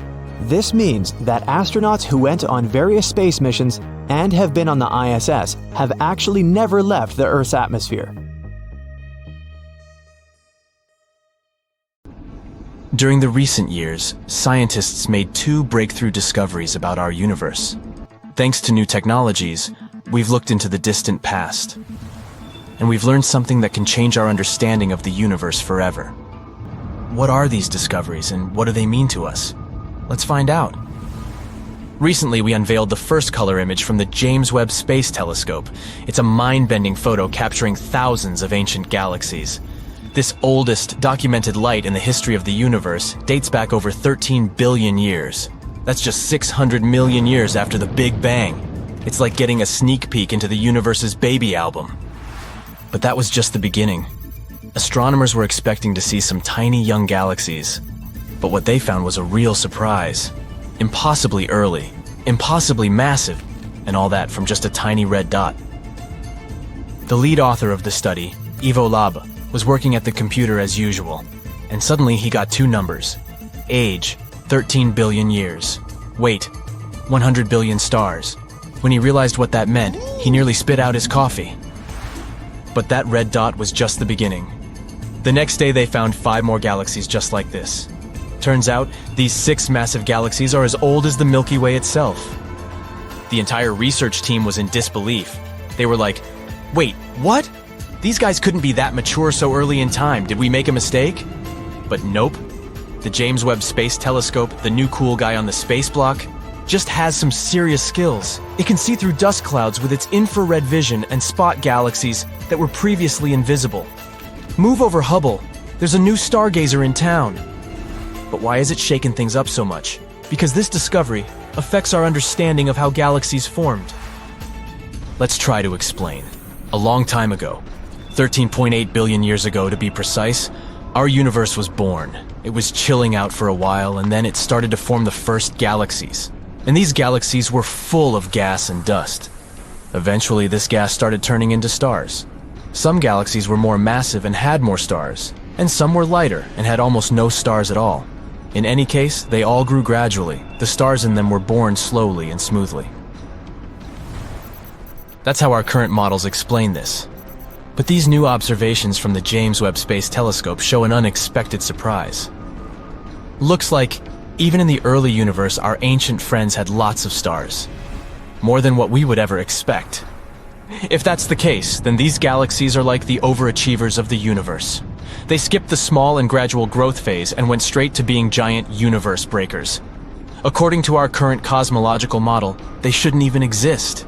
This means that astronauts who went on various space missions and have been on the ISS have actually never left the Earth's atmosphere. During the recent years, scientists made 2 breakthrough discoveries about our universe. Thanks to new technologies, we've looked into the distant past. And we've learned something that can change our understanding of the universe forever. What are these discoveries and what do they mean to us? Let's find out. Recently, we unveiled the first color image from the James Webb Space Telescope. It's a mind-bending photo capturing thousands of ancient galaxies. This oldest documented light in the history of the universe dates back over 13 billion years. That's just 600 million years after the Big Bang. It's like getting a sneak peek into the universe's baby album. But that was just the beginning. Astronomers were expecting to see some tiny young galaxies. But what they found was a real surprise. Impossibly early, impossibly massive, and all that from just a tiny red dot. The lead author of the study, Ivo Labe, was working at the computer as usual, and suddenly he got 2 numbers. Age, 13 billion years. Weight, 100 billion stars. When he realized what that meant, he nearly spit out his coffee. But that red dot was just the beginning. The next day they found 5 more galaxies just like this. Turns out, these 6 massive galaxies are as old as the Milky Way itself. The entire research team was in disbelief. They were like, wait, what? These guys couldn't be that mature so early in time. Did we make a mistake? But nope. The James Webb Space Telescope, the new cool guy on the space block, just has some serious skills. It can see through dust clouds with its infrared vision and spot galaxies that were previously invisible. Move over Hubble. There's a new stargazer in town. But why is it shaking things up so much? Because this discovery affects our understanding of how galaxies formed. Let's try to explain. A long time ago, 13.8 billion years ago to be precise, our universe was born. It was chilling out for a while, and then it started to form the first galaxies. And these galaxies were full of gas and dust. Eventually, this gas started turning into stars. Some galaxies were more massive and had more stars, and some were lighter and had almost no stars at all. In any case, they all grew gradually. The stars in them were born slowly and smoothly. That's how our current models explain this. But these new observations from the James Webb Space Telescope show an unexpected surprise. Looks like, even in the early universe, our ancient friends had lots of stars. More than what we would ever expect. If that's the case, then these galaxies are like the overachievers of the universe. They skipped the small and gradual growth phase and went straight to being giant universe breakers. According to our current cosmological model, they shouldn't even exist.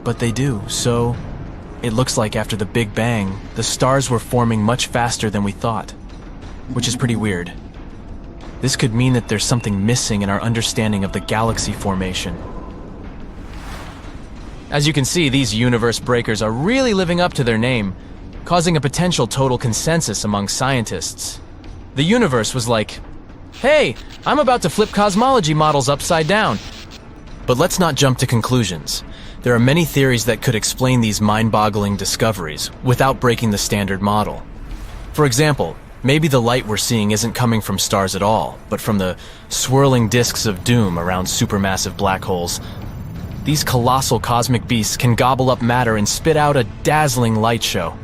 But they do, so it looks like after the Big Bang, the stars were forming much faster than we thought, which is pretty weird. This could mean that there's something missing in our understanding of the galaxy formation. As you can see, these universe breakers are really living up to their name, causing a potential total consensus among scientists. The universe was like, hey, I'm about to flip cosmology models upside down. But let's not jump to conclusions. There are many theories that could explain these mind-boggling discoveries without breaking the standard model. For example, maybe the light we're seeing isn't coming from stars at all, but from the swirling disks of doom around supermassive black holes. These colossal cosmic beasts can gobble up matter and spit out a dazzling light show.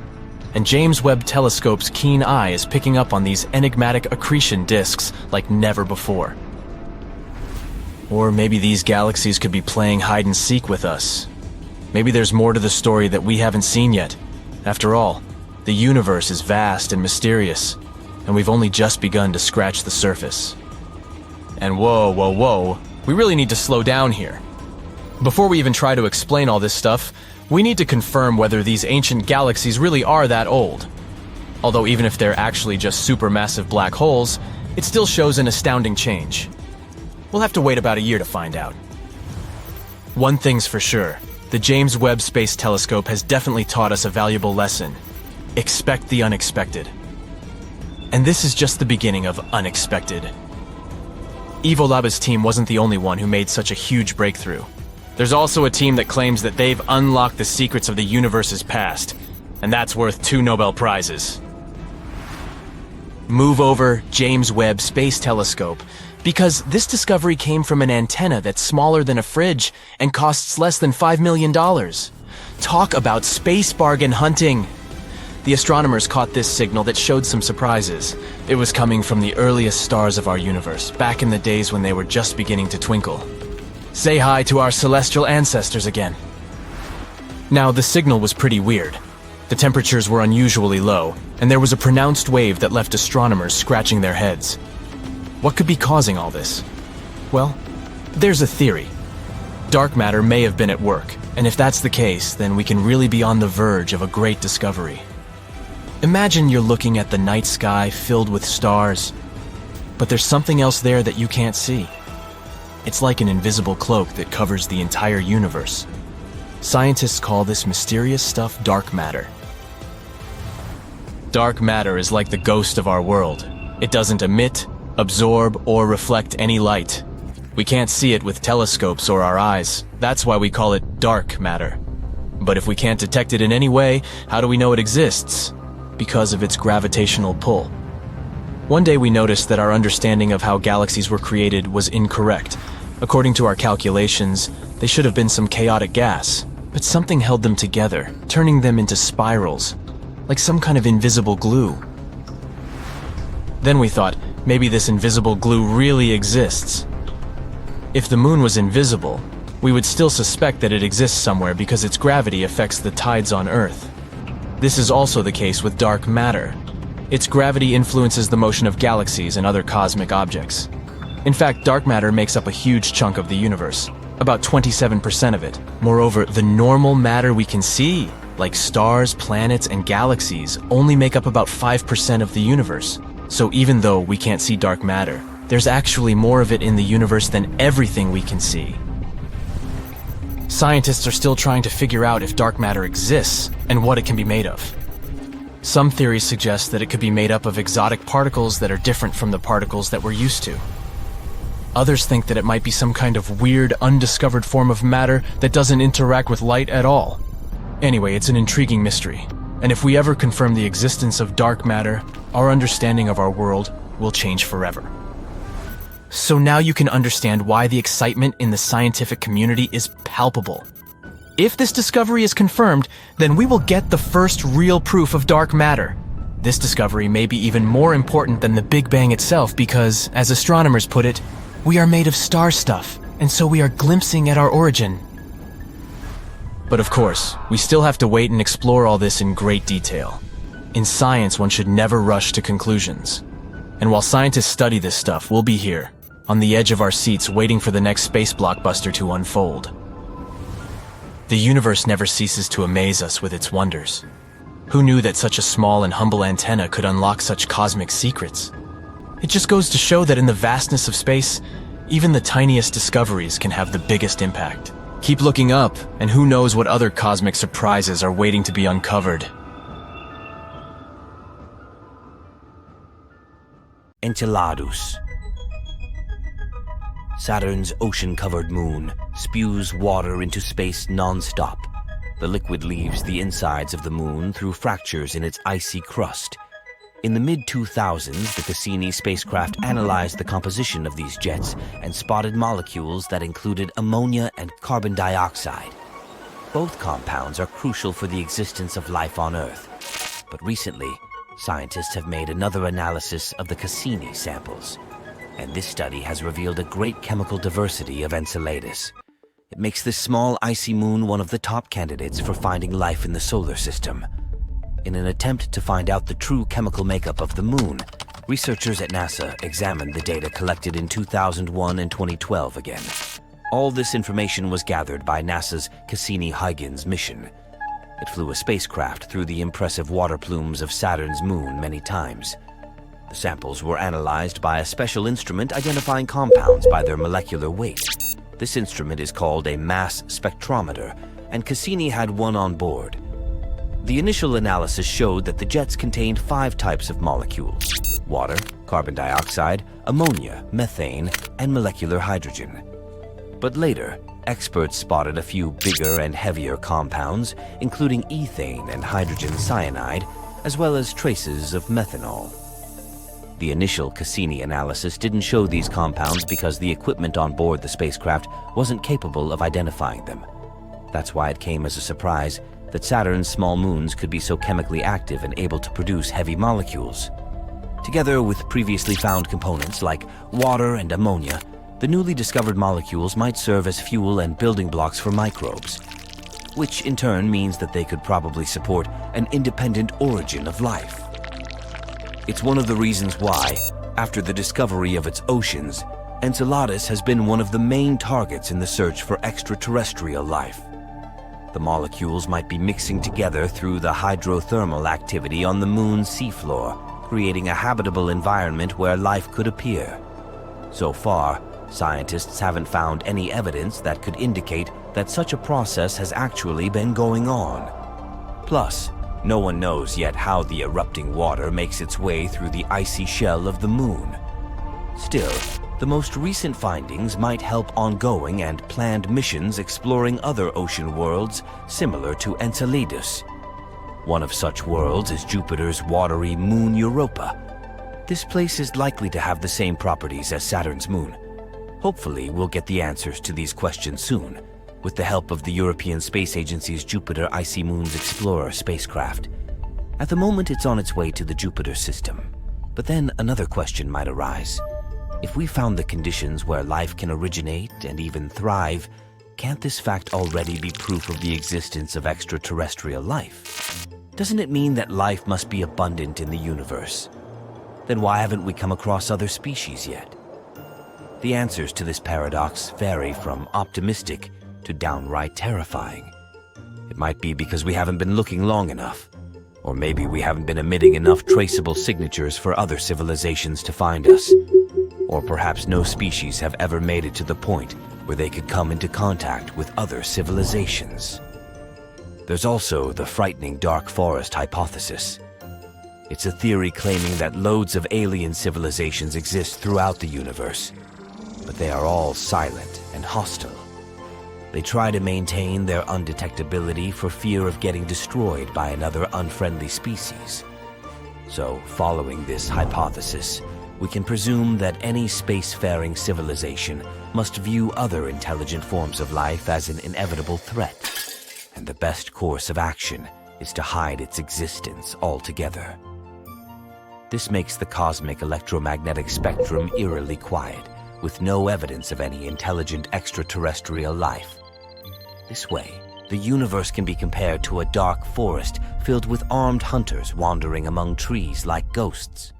And James Webb Telescope's keen eye is picking up on these enigmatic accretion disks like never before. Or maybe these galaxies could be playing hide-and-seek with us. Maybe there's more to the story that we haven't seen yet. After all, the universe is vast and mysterious, and we've only just begun to scratch the surface. And whoa, we really need to slow down here. Before we even try to explain all this stuff, we need to confirm whether these ancient galaxies really are that old. Although even if they're actually just supermassive black holes, it still shows an astounding change. We'll have to wait about a year to find out. One thing's for sure, the James Webb Space Telescope has definitely taught us a valuable lesson. Expect the unexpected. And this is just the beginning of unexpected. Ivo Laba's team wasn't the only one who made such a huge breakthrough. There's also a team that claims that they've unlocked the secrets of the universe's past, and that's worth 2 Nobel Prizes. Move over James Webb Space Telescope, because this discovery came from an antenna that's smaller than a fridge and costs less than $5 million. Talk about space bargain hunting! The astronomers caught this signal that showed some surprises. It was coming from the earliest stars of our universe, back in the days when they were just beginning to twinkle. Say hi to our celestial ancestors again. Now, the signal was pretty weird. The temperatures were unusually low, and there was a pronounced wave that left astronomers scratching their heads. What could be causing all this? Well, there's a theory. Dark matter may have been at work, and if that's the case, then we can really be on the verge of a great discovery. Imagine you're looking at the night sky filled with stars, but there's something else there that you can't see. It's like an invisible cloak that covers the entire universe. Scientists call this mysterious stuff dark matter. Dark matter is like the ghost of our world. It doesn't emit, absorb, or reflect any light. We can't see it with telescopes or our eyes. That's why we call it dark matter. But if we can't detect it in any way, how do we know it exists? Because of its gravitational pull. One day we noticed that our understanding of how galaxies were created was incorrect. According to our calculations, they should have been some chaotic gas, but something held them together, turning them into spirals, like some kind of invisible glue. Then we thought, maybe this invisible glue really exists. If the moon was invisible, we would still suspect that it exists somewhere because its gravity affects the tides on Earth. This is also the case with dark matter. Its gravity influences the motion of galaxies and other cosmic objects. In fact, dark matter makes up a huge chunk of the universe, about 27% of it. Moreover, the normal matter we can see, like stars, planets, and galaxies, only make up about 5% of the universe. So even though we can't see dark matter, there's actually more of it in the universe than everything we can see. Scientists are still trying to figure out if dark matter exists and what it can be made of. Some theories suggest that it could be made up of exotic particles that are different from the particles that we're used to. Others think that it might be some kind of weird, undiscovered form of matter that doesn't interact with light at all. Anyway, it's an intriguing mystery, and if we ever confirm the existence of dark matter, our understanding of our world will change forever. So now you can understand why the excitement in the scientific community is palpable. If this discovery is confirmed, then we will get the first real proof of dark matter. This discovery may be even more important than the Big Bang itself because, as astronomers put it, we are made of star stuff, and so we are glimpsing at our origin. But of course, we still have to wait and explore all this in great detail. In science, one should never rush to conclusions. And while scientists study this stuff, we'll be here, on the edge of our seats waiting for the next space blockbuster to unfold. The universe never ceases to amaze us with its wonders. Who knew that such a small and humble antenna could unlock such cosmic secrets? It just goes to show that in the vastness of space, even the tiniest discoveries can have the biggest impact. Keep looking up, and who knows what other cosmic surprises are waiting to be uncovered. Enceladus. Saturn's ocean-covered moon spews water into space non-stop. The liquid leaves the insides of the moon through fractures in its icy crust. In the mid-2000s, the Cassini spacecraft analyzed the composition of these jets and spotted molecules that included ammonia and carbon dioxide. Both compounds are crucial for the existence of life on Earth. But recently, scientists have made another analysis of the Cassini samples, and this study has revealed a great chemical diversity of Enceladus. It makes this small icy moon one of the top candidates for finding life in the solar system. In an attempt to find out the true chemical makeup of the moon, researchers at NASA examined the data collected in 2001 and 2012 again. All this information was gathered by NASA's Cassini-Huygens mission. It flew a spacecraft through the impressive water plumes of Saturn's moon many times. The samples were analyzed by a special instrument identifying compounds by their molecular weight. This instrument is called a mass spectrometer, and Cassini had one on board. The initial analysis showed that the jets contained 5 types of molecules: water, carbon dioxide, ammonia, methane, and molecular hydrogen. But later, experts spotted a few bigger and heavier compounds, including ethane and hydrogen cyanide, as well as traces of methanol. The initial Cassini analysis didn't show these compounds because the equipment on board the spacecraft wasn't capable of identifying them. That's why it came as a surprise that Saturn's small moons could be so chemically active and able to produce heavy molecules. Together with previously found components like water and ammonia, the newly discovered molecules might serve as fuel and building blocks for microbes, which in turn means that they could probably support an independent origin of life. It's one of the reasons why, after the discovery of its oceans, Enceladus has been one of the main targets in the search for extraterrestrial life. The molecules might be mixing together through the hydrothermal activity on the moon's seafloor, creating a habitable environment where life could appear. So far, scientists haven't found any evidence that could indicate that such a process has actually been going on. Plus, no one knows yet how the erupting water makes its way through the icy shell of the moon. Still, the most recent findings might help ongoing and planned missions exploring other ocean worlds similar to Enceladus. One of such worlds is Jupiter's watery moon Europa. This place is likely to have the same properties as Saturn's moon. Hopefully, we'll get the answers to these questions soon, with the help of the European Space Agency's Jupiter Icy Moons Explorer spacecraft. At the moment, it's on its way to the Jupiter system. But then another question might arise. If we found the conditions where life can originate and even thrive, can't this fact already be proof of the existence of extraterrestrial life? Doesn't it mean that life must be abundant in the universe? Then why haven't we come across other species yet? The answers to this paradox vary from optimistic to downright terrifying. It might be because we haven't been looking long enough, or maybe we haven't been emitting enough traceable signatures for other civilizations to find us, or perhaps no species have ever made it to the point where they could come into contact with other civilizations. There's also the frightening dark forest hypothesis. It's a theory claiming that loads of alien civilizations exist throughout the universe, but they are all silent and hostile. They try to maintain their undetectability for fear of getting destroyed by another unfriendly species. So, following this hypothesis, we can presume that any spacefaring civilization must view other intelligent forms of life as an inevitable threat. and the best course of action is to hide its existence altogether. This makes the cosmic electromagnetic spectrum eerily quiet, with no evidence of any intelligent extraterrestrial life. This way, the universe can be compared to a dark forest filled with armed hunters wandering among trees like ghosts.